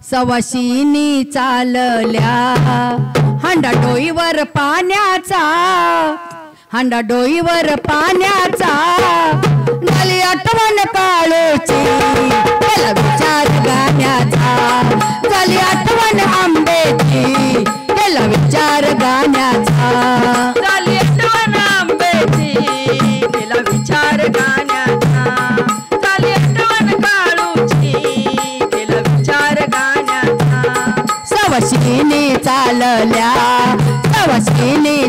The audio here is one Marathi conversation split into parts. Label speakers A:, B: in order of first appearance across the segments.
A: सवाशिनी चालल्या हंडा डोईवर पाण्याचा झाली आठवण काळूची त्याला विचार गाण्याचा झाली आठवण आंब्याची त्याला विचार गाण्याचा
B: झाली आठवण आंब्याची त्याला विचार गाण्याचा झाली आठवण काळूची त्याला विचार गाण्याचा
A: सवाशिनी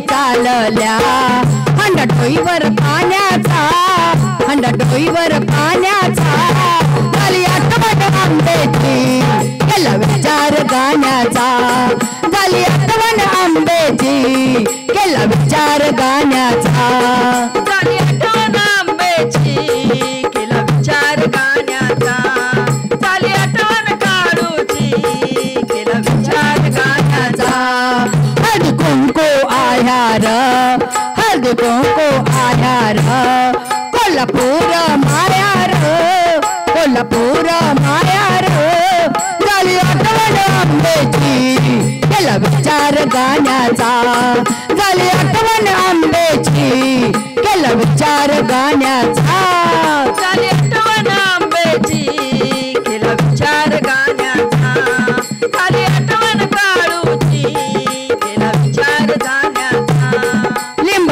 A: चालल्या हंडा डोईवर पाण्याचा झाली आठवण आंब्याची केला विचार गाण्याचा झाली आठवण आंब्याची केला विचार गाण्याचा
B: झाली आठवण आंब्याची केला विचार गाण्याचा झाली आठवण काळूची केला विचार गाण्याचा
A: हळदी कुंकू आयार कोल्हापूर मायार झाली आठवण आंब्याची केला विचार गाण्याचा झाली आठवण आंब्याची केला विचार गाण्याचा
B: झाली आठवण आंब्याची केला विचार गाण्याचा झाली आठवण काळूची केला विचार गाण्याचा
A: लिंब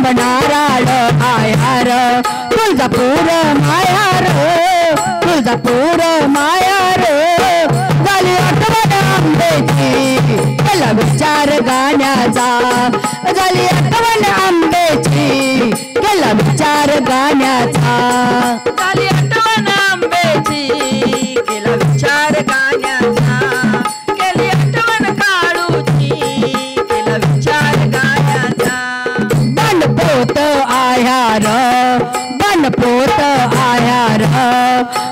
A: नारळ आयार तुळजापूर मायार झाली आठवण आंब्याची केला विचार गाण्याचा झाली आठवण आंब्याची केला विचार गाण्याचा
B: झाली आठवण आंब्याची केला विचार गाण्याचा केली आठवण काळूची केला विचार गाण्याचा
A: बनपोत आयार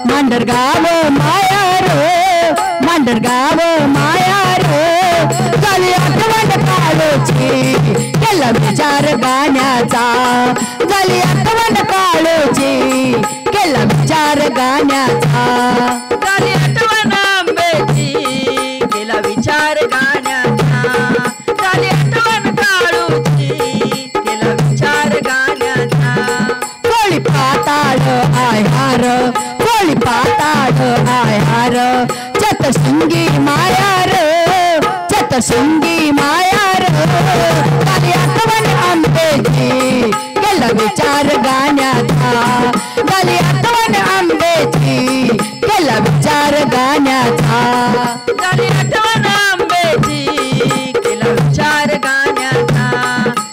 A: मांडरगाव मायार झाली आठवण काळूची केला विचार गाण्याचा झाली आठवण काळूची केला विचार गाण्याचा
B: झाली आठवण आंब्याची केला विचार गाण्याचा झाली आठवण काळूची केला विचार गाण्याचा
A: कोळी पाताळ आयार चतुर्शिंगी मायार झाली आठवण आंब्याची केला विचार गाण्याचा झाली आठवण आंब्याची केला विचार गाण्याचा
B: झाली आठवण आंब्याची केला विचार गाण्याचा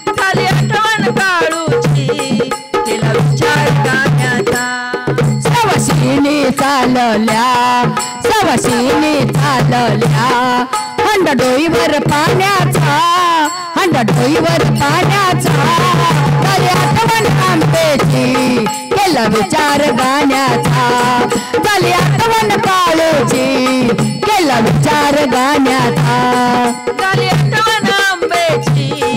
B: झाली आठवण काळूची केला विचार गाण्याचा
A: सवाशिनी चालल्या हंडा डोईवर पाण्याचा झाली आठवण आंब्याची केला विचार गाण्याचा झाली आठवण काळूची केला विचार गाण्याचा
B: झाली आठवण आंब्याची